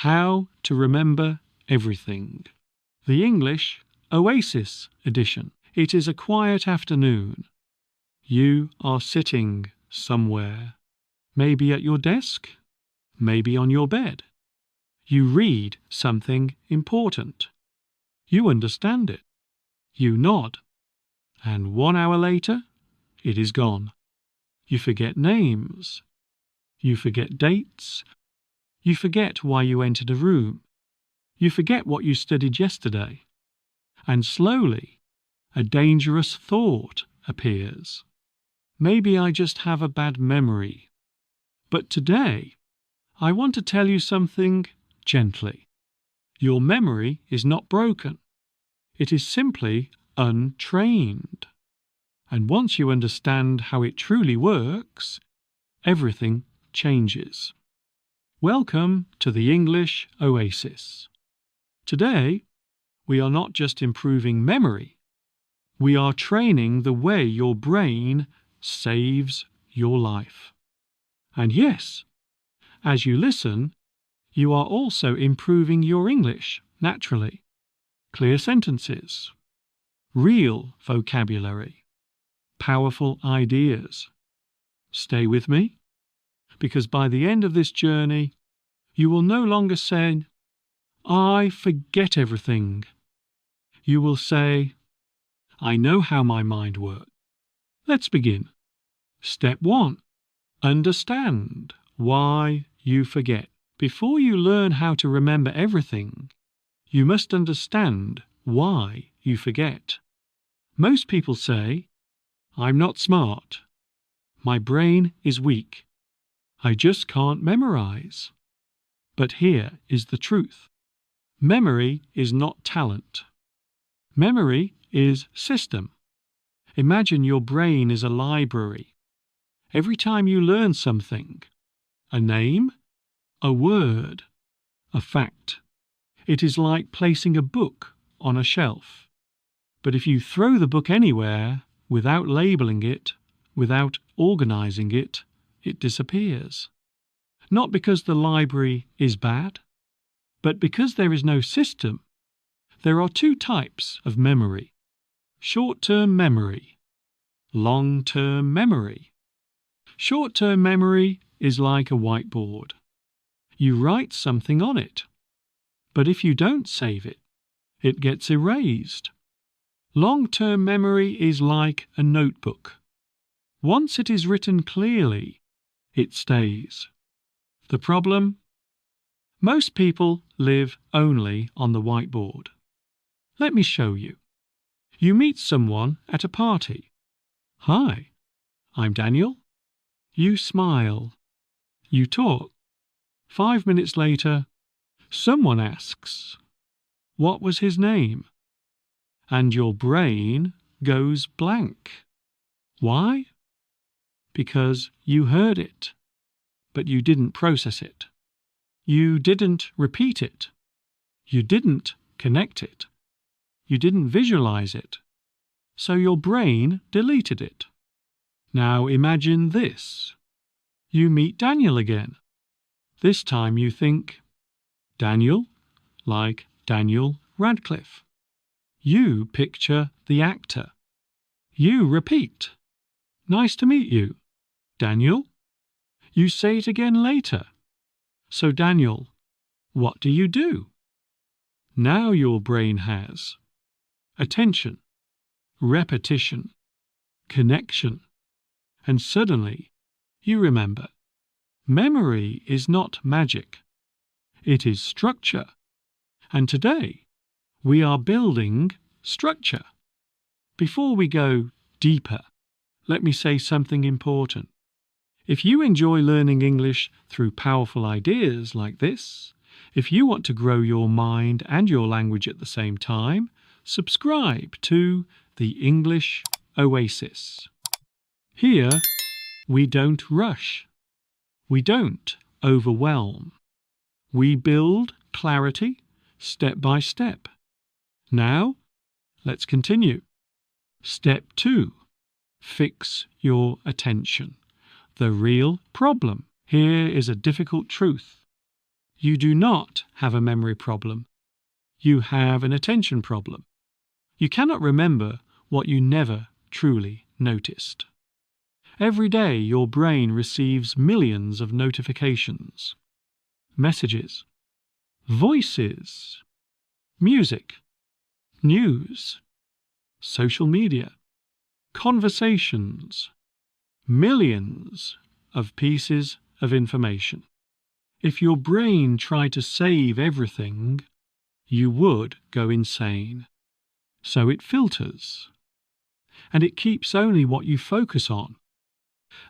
How to Remember Everything. The English Oasis edition. It is a quiet afternoon. You are sitting somewhere. Maybe at your desk. Maybe on your bed. You read something important. You understand it. You nod. And 1 hour later, it is gone. You forget names. You forget dates. You forget why you entered a room. You forget what you studied yesterday. And slowly, a dangerous thought appears. Maybe I just have a bad memory. But today, I want to tell you something gently. Your memory is not broken. It is simply untrained. And once you understand how it truly works, everything changes. Welcome to the English Oasis. Today, we are not just improving memory. We are training the way your brain saves your life. And yes, as you listen, you are also improving your English naturally. Clear sentences, real vocabulary, powerful ideas. Stay with me, because by the end of this journey, you will no longer say, I forget everything. You will say, I know how my mind works. Let's begin. Step 1. Understand why you forget. Before you learn how to remember everything, you must understand why you forget. Most people say, I'm not smart. My brain is weak. I just can't memorize. But here is the truth. Memory is not talent. Memory is system. Imagine your brain is a library. Every time you learn something, a name, a word, a fact, it is like placing a book on a shelf. But if you throw the book anywhere, without labeling it, without organizing it, it disappears. Not because the library is bad, but because there is no system. There are 2 types of memory: short-term memory, long-term memory. Short-term memory is like a whiteboard. You write something on it, but if you don't save it, it gets erased. Long-term memory is like a notebook. Once it is written clearly, it stays. The problem? Most people live only on the whiteboard. Let me show you. You meet someone at a party. Hi, I'm Daniel. You smile. You talk. 5 minutes later, someone asks, what was his name? And your brain goes blank. Why? Because you heard it, but you didn't process it. You didn't repeat it. You didn't connect it. You didn't visualize it. So your brain deleted it. Now imagine this. You meet Daniel again. This time you think, Daniel, like Daniel Radcliffe. You picture the actor. You repeat, nice to meet you, Daniel. You say it again later. So Daniel, what do you do? Now your brain has attention, repetition, connection, and suddenly you remember. Memory is not magic. It is structure. And today, we are building structure. Before we go deeper, let me say something important. If you enjoy learning English through powerful ideas like this, if you want to grow your mind and your language at the same time, subscribe to the English Oasis. Here, we don't rush. We don't overwhelm. We build clarity step by step. Now, let's continue. Step 2. Fix your attention. The real problem. Here is a difficult truth. You do not have a memory problem. You have an attention problem. You cannot remember what you never truly noticed. Every day your brain receives millions of notifications, messages, voices, music, news, social media, conversations, millions of pieces of information. If your brain tried to save everything, you would go insane. So it filters, and it keeps only what you focus on.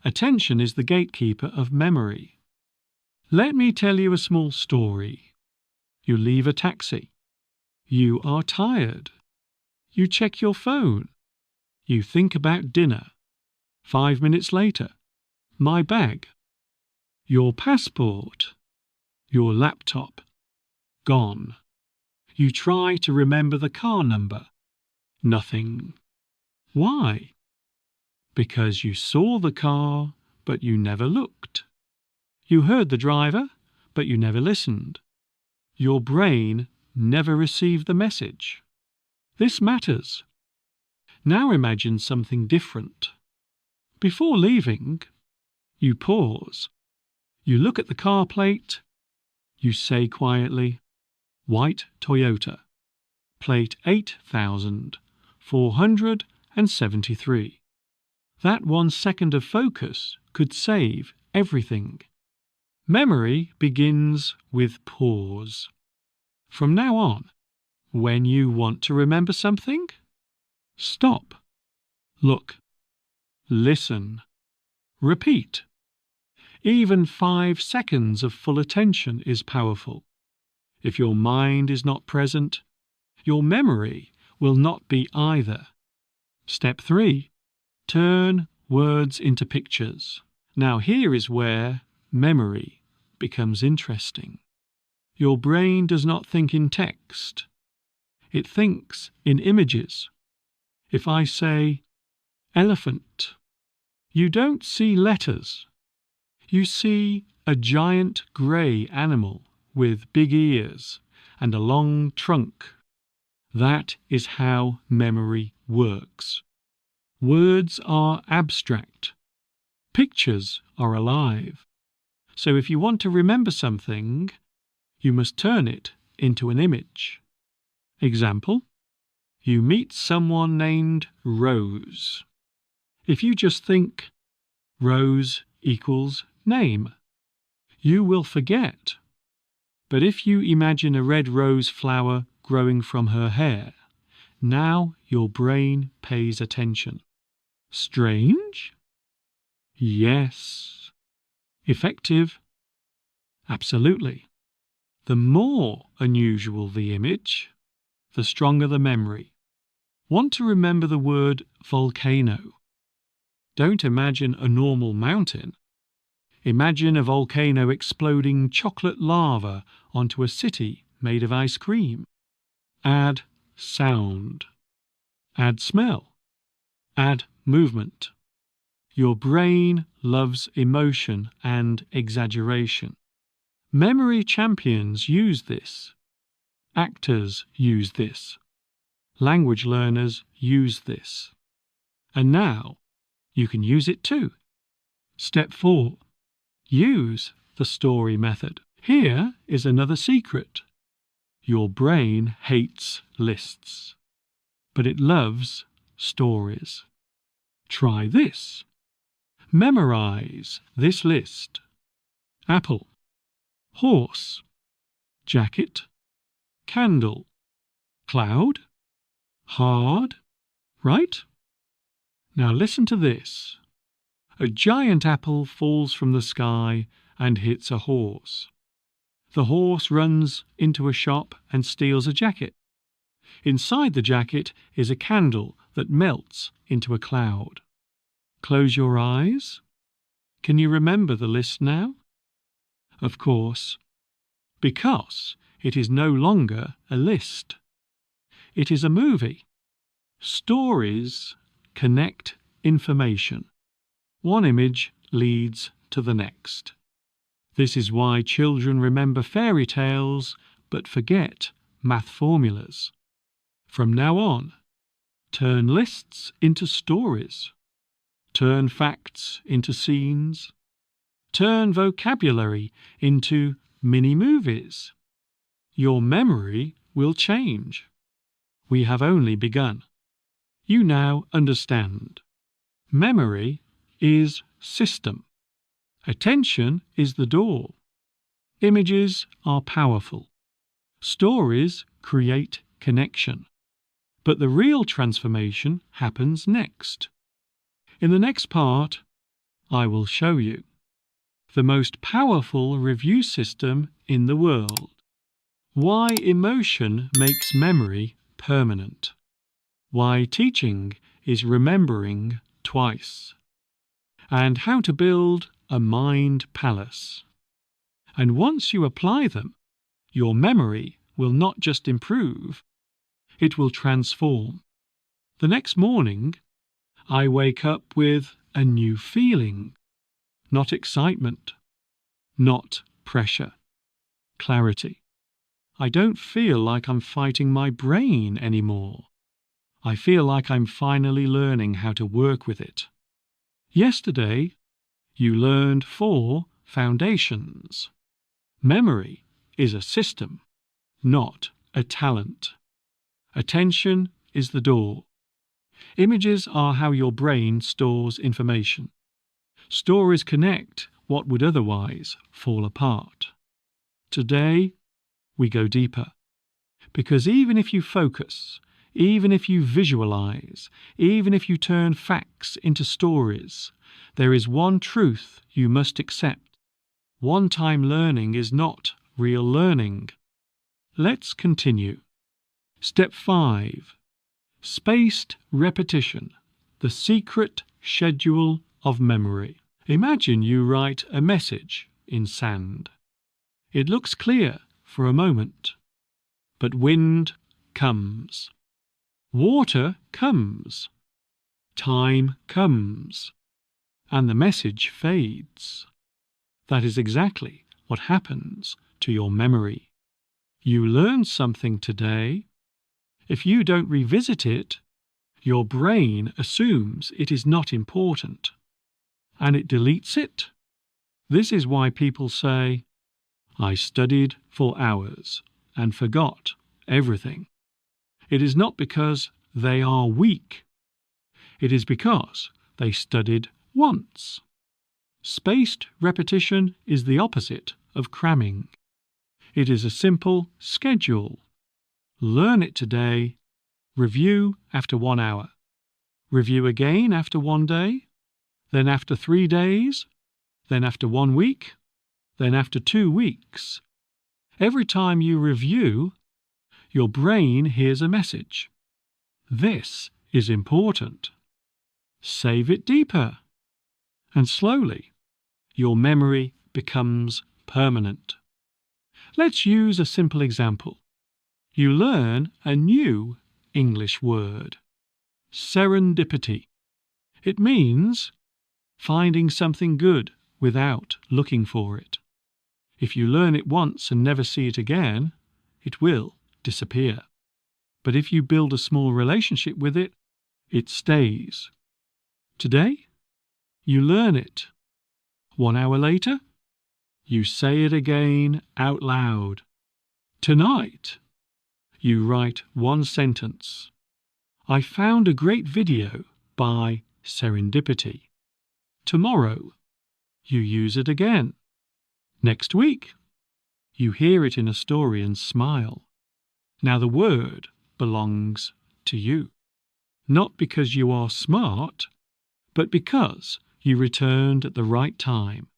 Attention is the gatekeeper of memory. Let me tell you a small story. You leave a taxi. You are tired. You check your phone. You think about dinner. 5 minutes later, my bag. Your passport. Your laptop. Gone. You try to remember the car number. Nothing. Why? Because you saw the car, but you never looked. You heard the driver, but you never listened. Your brain never received the message. This matters. Now imagine something different. Before leaving, you pause. You look at the car plate. You say quietly, "White Toyota, plate 8473. That 1 second of focus could save everything. Memory begins with pause. From now on, when you want to remember something, stop, look, listen, repeat. Even 5 seconds of full attention is powerful. If your mind is not present, your memory will not be either. Step 3. Turn words into pictures. Now here is where memory becomes interesting. Your brain does not think in text. It thinks in images. If I say elephant, you don't see letters. You see a giant grey animal with big ears and a long trunk. That is how memory works. Words are abstract. Pictures are alive. So if you want to remember something, you must turn it into an image. Example, you meet someone named Rose. If you just think Rose equals name, you will forget. But if you imagine a red rose flower growing from her hair, now your brain pays attention. Strange? Yes. Effective? Absolutely. The more unusual the image, the stronger the memory. Want to remember the word volcano? Don't imagine a normal mountain. Imagine a volcano exploding chocolate lava onto a city made of ice cream. Add sound. Add smell. Add movement. Your brain loves emotion and exaggeration. Memory champions use this. Actors use this. Language learners use this. And now you can use it too. Step 4. Use the story method. Here is another secret. Your brain hates lists, but it loves stories. Try this. Memorize this list. Apple, horse, jacket, candle, cloud, hard, right? Now listen to this. A giant apple falls from the sky and hits a horse. The horse runs into a shop and steals a jacket. Inside the jacket is a candle that melts into a cloud. Close your eyes. Can you remember the list now? Of course, because it is no longer a list. It is a movie. Stories connect information. One image leads to the next. This is why children remember fairy tales but forget math formulas. From now on, turn lists into stories. Turn facts into scenes. Turn vocabulary into mini-movies. Your memory will change. We have only begun. You now understand. Memory is system. Attention is the door. Images are powerful. Stories create connection. But the real transformation happens next. In the next part, I will show you the most powerful review system in the world, why emotion makes memory permanent, why teaching is remembering twice, and how to build a mind palace. And once you apply them, your memory will not just improve, it will transform. The next morning, I wake up with a new feeling. Not excitement, not pressure, clarity. I don't feel like I'm fighting my brain anymore. I feel like I'm finally learning how to work with it. Yesterday, you learned 4 foundations. Memory is a system, not a talent. Attention is the door. Images are how your brain stores information. Stories connect what would otherwise fall apart. Today, we go deeper. Because even if you focus, even if you visualize, even if you turn facts into stories, there is one truth you must accept. One-time learning is not real learning. Let's continue. Step 5. Spaced repetition, the secret schedule of memory. Imagine you write a message in sand. It looks clear for a moment, but wind comes. Water comes. Time comes. And the message fades. That is exactly what happens to your memory. You learn something today. If you don't revisit it, your brain assumes it is not important, and it deletes it. This is why people say, "I studied for hours and forgot everything." It is not because they are weak. It is because they studied once. Spaced repetition is the opposite of cramming. It is a simple schedule. Learn it today. Review after 1 hour. Review again after 1 day. Then after 3 days. Then after 1 week. Then after 2 weeks. Every time you review, your brain hears a message. This is important. Save it deeper. And slowly, your memory becomes permanent. Let's use a simple example. You learn a new English word. Serendipity. It means finding something good without looking for it. If you learn it once and never see it again, it will disappear. But if you build a small relationship with it, it stays. Today, you learn it. 1 hour later, you say it again out loud. Tonight, you write 1 sentence. I found a great video by Serendipity. Tomorrow, you use it again. Next week, you hear it in a story and smile. Now the word belongs to you. Not because you are smart, but because you returned at the right time.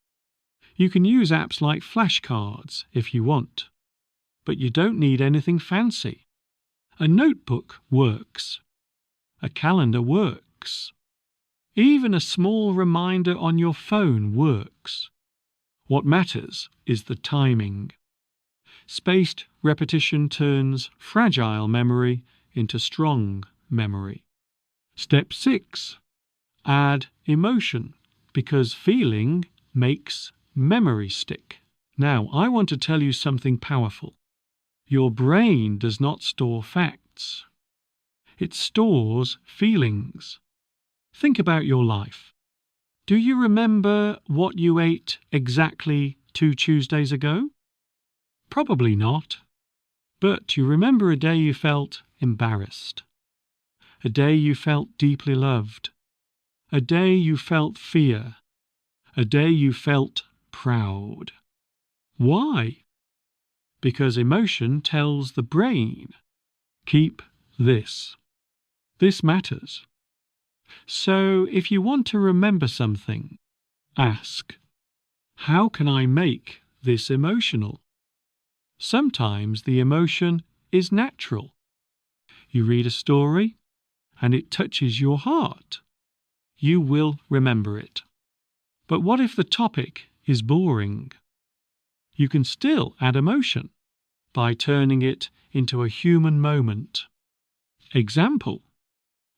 You can use apps like flashcards if you want, but you don't need anything fancy. A notebook works. A calendar works. Even a small reminder on your phone works. What matters is the timing. Spaced repetition turns fragile memory into strong memory. Step 6. Add emotion, because feeling makes memory stick. Now, I want to tell you something powerful. Your brain does not store facts. It stores feelings. Think about your life. Do you remember what you ate exactly 2 Tuesdays ago? Probably not. But you remember a day you felt embarrassed, a day you felt deeply loved, a day you felt fear, a day you felt proud. Why? Because emotion tells the brain, keep this. This matters. So if you want to remember something, ask, how can I make this emotional? Sometimes the emotion is natural. You read a story and it touches your heart. You will remember it. But what if the topic is boring? You can still add emotion by turning it into a human moment. Example,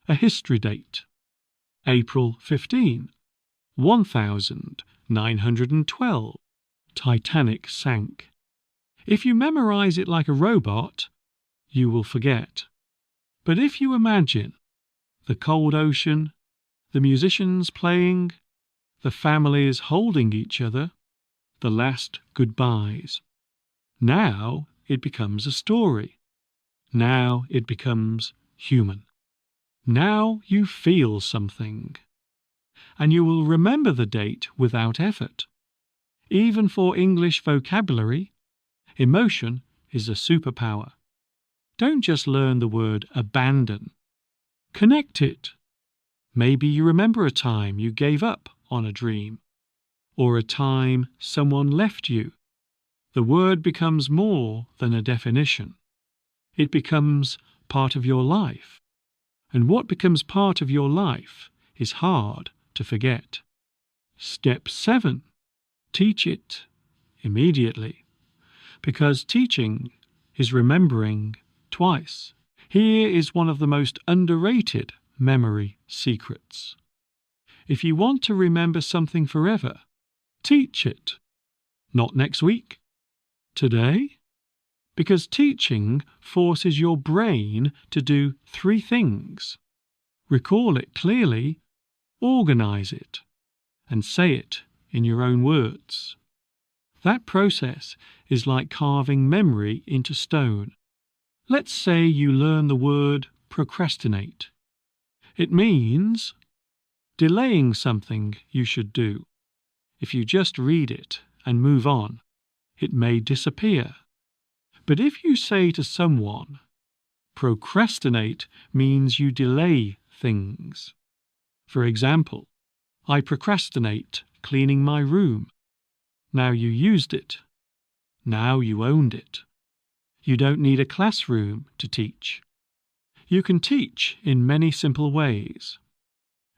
a history date, April 15, 1912, Titanic sank. If you memorize it like a robot, you will forget. But if you imagine the cold ocean, the musicians playing, the families holding each other, the last goodbyes, now it becomes a story. Now it becomes human. Now you feel something. And you will remember the date without effort. Even for English vocabulary, emotion is a superpower. Don't just learn the word abandon. Connect it. Maybe you remember a time you gave up on a dream, or a time someone left you. The word becomes more than a definition. It becomes part of your life. And what becomes part of your life is hard to forget. Step 7. Teach it immediately. Because teaching is remembering twice. Here is one of the most underrated memory secrets. If you want to remember something forever, teach it. Not next week. Today. Because teaching forces your brain to do 3 things. Recall it clearly, organize it, and say it in your own words. That process is like carving memory into stone. Let's say you learn the word procrastinate. It means delaying something you should do. If you just read it and move on, it may disappear. But if you say to someone, procrastinate means you delay things. For example, I procrastinate cleaning my room. Now you used it. Now you owned it. You don't need a classroom to teach. You can teach in many simple ways.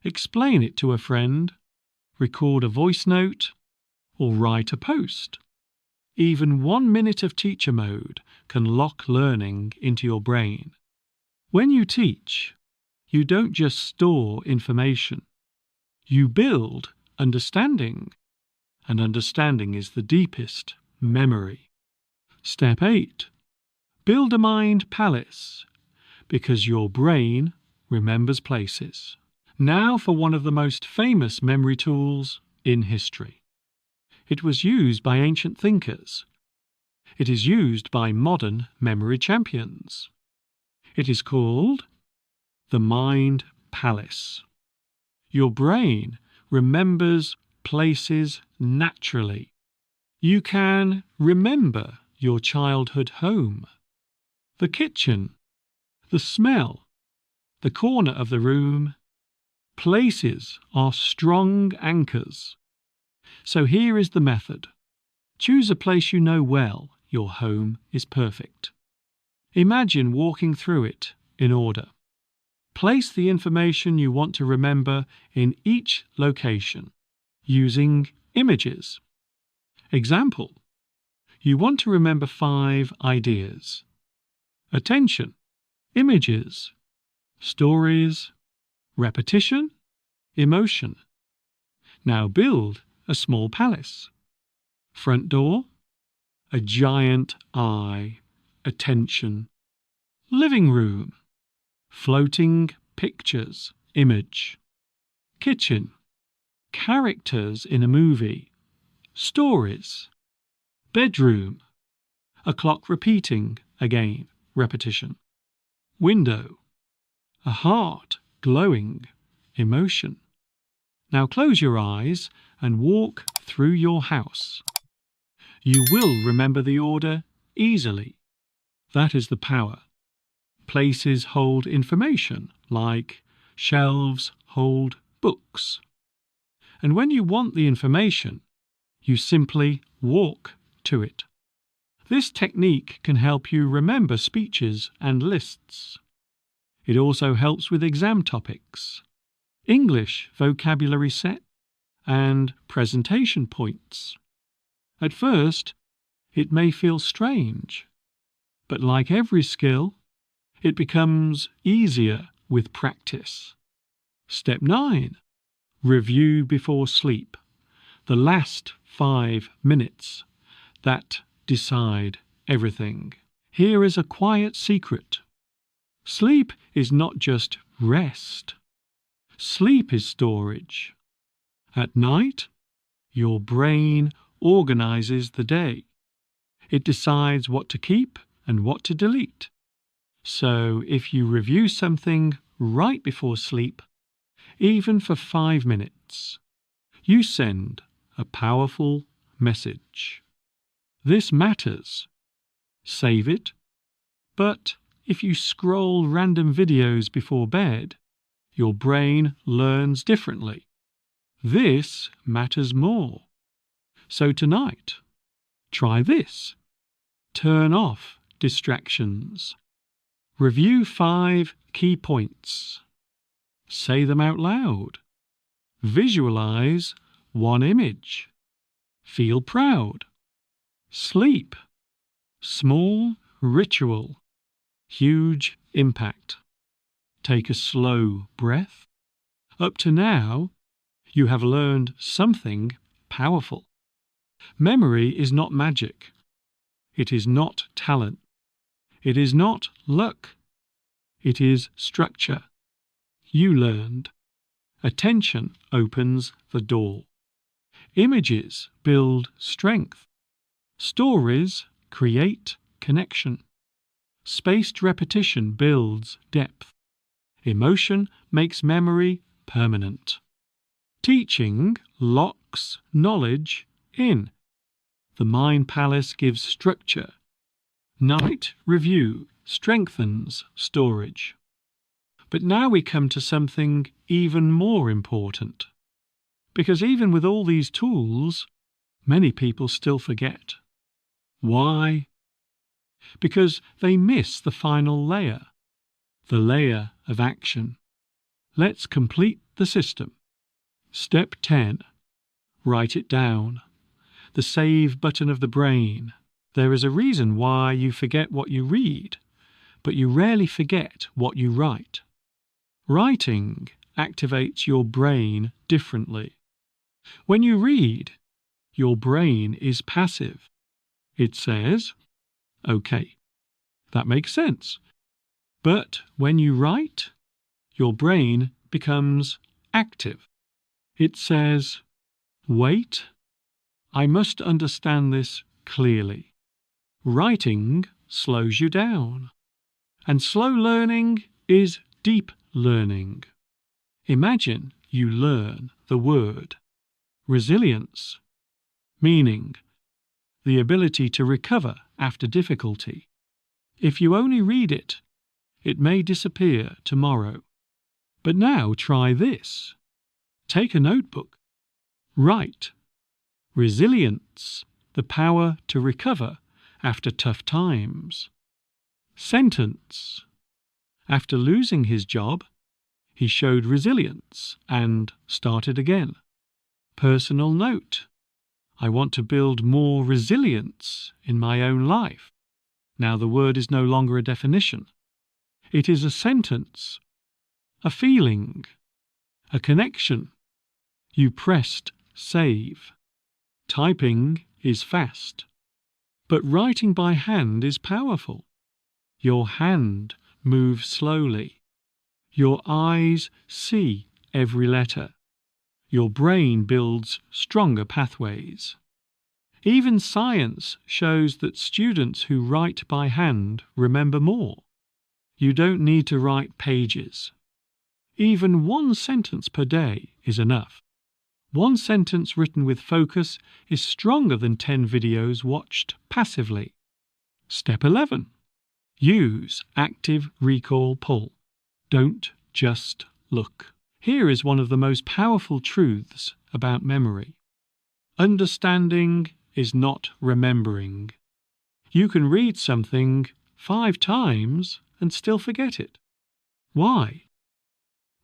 Explain it to a friend, record a voice note, or write a post. Even 1 minute of teacher mode can lock learning into your brain. When you teach, you don't just store information. You build understanding, and understanding is the deepest memory. Step 8. Build a mind palace, because your brain remembers places. Now for one of the most famous memory tools in history. It was used by ancient thinkers. It is used by modern memory champions. It is called the mind palace. Your brain remembers places naturally. You can remember your childhood home, the kitchen, the smell, the corner of the room. Places are strong anchors. So here is the method. Choose a place you know well. Your home is perfect. Imagine walking through it in order. Place the information you want to remember in each location using images. Example, you want to remember 5 ideas. Attention, images, stories, repetition, emotion. Now build a small palace. Front door, a giant eye, attention. Living room, floating pictures, image. Kitchen, characters in a movie, stories. Bedroom, a clock repeating again, repetition. Window, a heart glowing, emotion. Now close your eyes and walk through your house. You will remember the order easily. That is the power. Places hold information, like shelves hold books. And when you want the information, you simply walk to it. This technique can help you remember speeches and lists. It also helps with exam topics, English vocabulary set, and presentation points. At first, it may feel strange, but like every skill, it becomes easier with practice. Step 9. Review before sleep. The last 5 minutes that decide everything. Here is a quiet secret. Sleep is not just rest. Sleep is storage. At night, your brain organizes the day. It decides what to keep and what to delete. So if you review something right before sleep, even for 5 minutes, you send a powerful message. This matters. Save it. But if you scroll random videos before bed, your brain learns differently. This matters more. So tonight, try this. Turn off distractions. Review 5 key points. Say them out loud. Visualize 1 image. Feel proud. Sleep. Small ritual. Huge impact. Take a slow breath. Up to now, you have learned something powerful. Memory is not magic. It is not talent. It is not luck. It is structure. You learned. Attention opens the door. Images build strength. Stories create connection. Spaced repetition builds depth. Emotion makes memory permanent. Teaching locks knowledge in. The mind palace gives structure. Night review strengthens storage. But now we come to something even more important. Because even with all these tools, many people still forget. Why? Because they miss the final layer, the layer of action. Let's complete the system. Step 10. Write it down. The save button of the brain. There is a reason why you forget what you read, but you rarely forget what you write. Writing activates your brain differently. When you read, your brain is passive. It says, "Okay, that makes sense." But when you write, your brain becomes active. It says, "Wait, I must understand this clearly." Writing slows you down, and slow learning is deep learning. Imagine you learn the word resilience, meaning the ability to recover after difficulty. If you only read it, it may disappear tomorrow. But now try this. Take a notebook. Write resilience, the power to recover after tough times. Sentence. After losing his job, he showed resilience and started again. Personal note. I want to build more resilience in my own life. Now the word is no longer a definition. It is a sentence, a feeling, a connection. You pressed save. Typing is fast. But writing by hand is powerful. Your hand moves slowly. Your eyes see every letter. Your brain builds stronger pathways. Even science shows that students who write by hand remember more. You don't need to write pages. Even one sentence per day is enough. One sentence written with focus is stronger than 10 videos watched passively. Step 11. Use active recall pull. Don't just look. Here is one of the most powerful truths about memory. Understanding is not remembering. You can read something 5 times and still forget it. Why?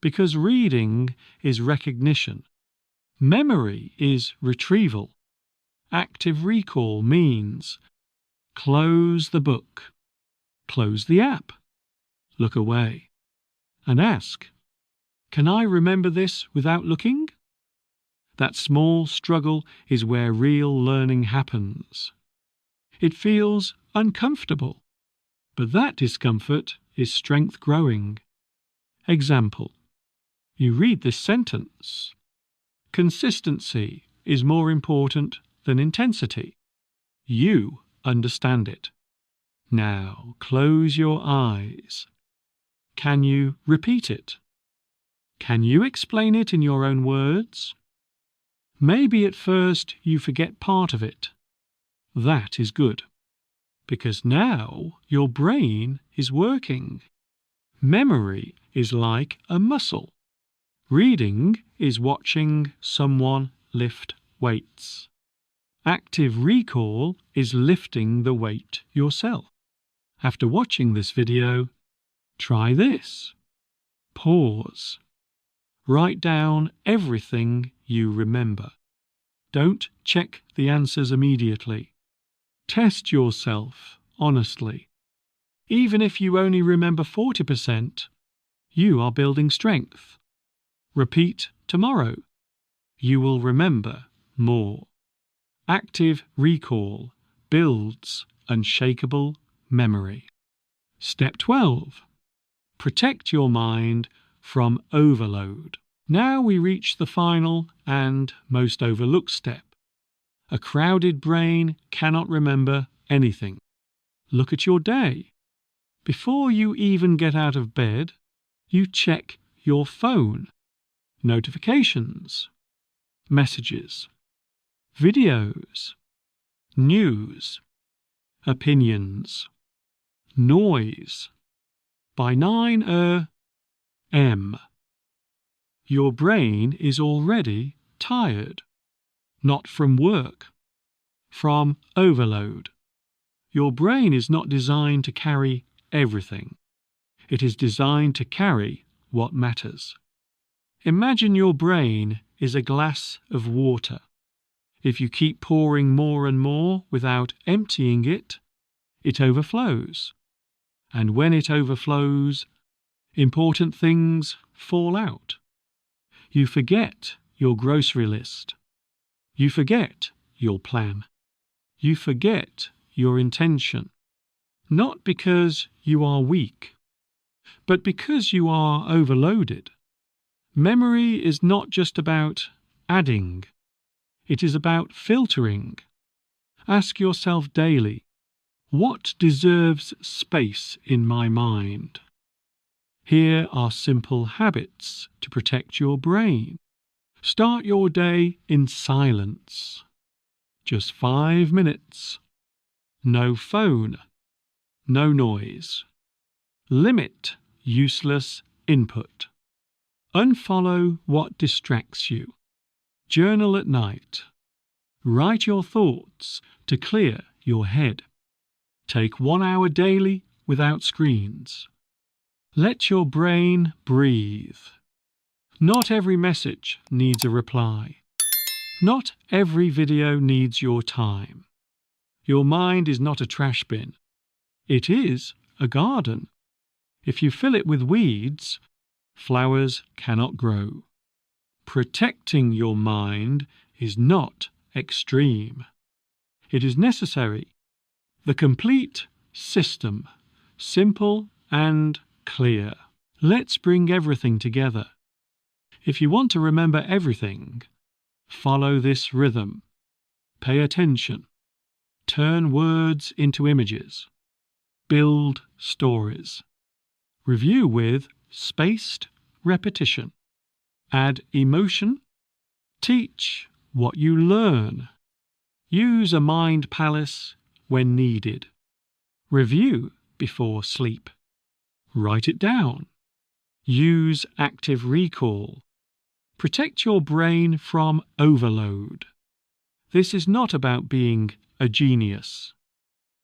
Because reading is recognition. Memory is retrieval. Active recall means close the book, close the app, look away, and ask, can I remember this without looking? That small struggle is where real learning happens. It feels uncomfortable, but that discomfort is strength growing. Example. You read this sentence. Consistency is more important than intensity. You understand it. Now close your eyes. Can you repeat it? Can you explain it in your own words? Maybe at first you forget part of it. That is good, because now your brain is working. Memory is like a muscle. Reading is watching someone lift weights. Active recall is lifting the weight yourself. After watching this video, try this. Pause. Write down everything you remember. Don't check the answers immediately. Test yourself honestly. Even if you only remember 40%, you are building strength. Repeat tomorrow. You will remember more. Active recall builds unshakable memory. Step 12. Protect your mind from overload. Now we reach the final and most overlooked step. A crowded brain cannot remember anything. Look at your day. Before you even get out of bed, you check your phone. Notifications, messages, videos, news, opinions, noise. By 9 a.m., your brain is already tired, not from work, from overload. Your brain is not designed to carry everything. It is designed to carry what matters. Imagine your brain is a glass of water. If you keep pouring more and more without emptying it, it overflows. And when it overflows, important things fall out. You forget your grocery list. You forget your plan. You forget your intention. Not because you are weak, but because you are overloaded. Memory is not just about adding. It is about filtering. Ask yourself daily, what deserves space in my mind? Here are simple habits to protect your brain. Start your day in silence. Just 5 minutes. No phone. No noise. Limit useless input. Unfollow what distracts you. Journal at night. Write your thoughts to clear your head. Take 1 hour daily without screens. Let your brain breathe. Not every message needs a reply. Not every video needs your time. Your mind is not a trash bin. It is a garden. If you fill it with weeds, flowers cannot grow. Protecting your mind is not extreme. It is necessary, The complete system, simple and clear. Let's bring everything together. If you want to remember everything, follow this rhythm. Pay attention. Turn words into images. Build stories. Review with spaced repetition. Add emotion. Teach what you learn. Use a mind palace when needed. Review before sleep. Write it down. Use active recall. Protect your brain from overload. This is not about being a genius.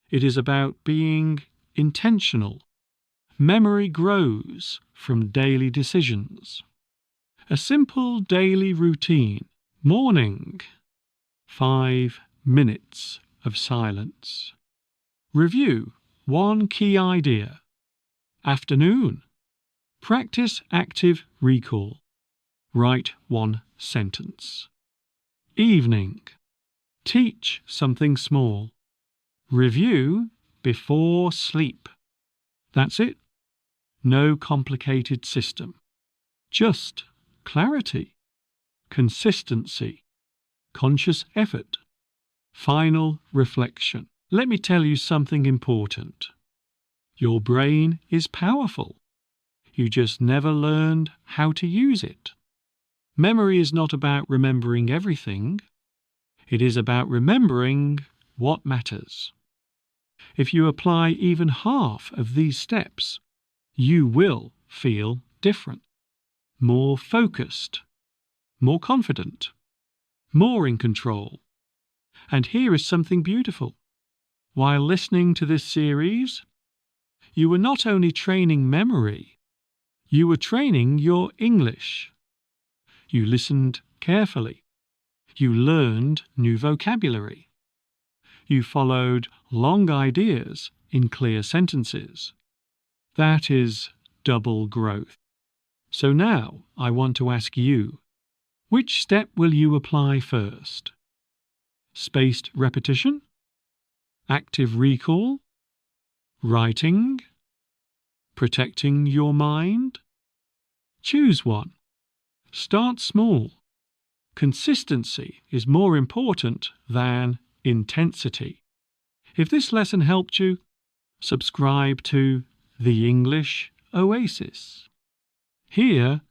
It is about being intentional. Memory grows from daily decisions. A simple daily routine. Morning. 5 minutes of silence. Review one key idea. Afternoon. Practice active recall. Write one sentence. Evening. Teach something small. Review before sleep. That's it. No complicated system. Just clarity, consistency, conscious effort, final reflection. Let me tell you something important. Your brain is powerful. You just never learned how to use it. Memory is not about remembering everything. It is about remembering what matters. If you apply even half of these steps, you will feel different, more focused, more confident, more in control. And here is something beautiful. While listening to this series, you were not only training memory, you were training your English. You listened carefully. You learned new vocabulary. You followed long ideas in clear sentences. That is double growth. So now I want to ask you, which step will you apply first? Spaced repetition? Active recall? Writing? Protecting your mind? Choose one. Start small. Consistency is more important than intensity. If this lesson helped you, subscribe to the English Oasis. Here,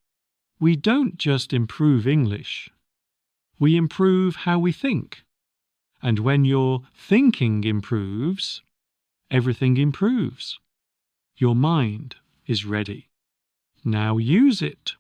we don't just improve English. We improve how we think. And when your thinking improves, everything improves. Your mind is ready. Now use it.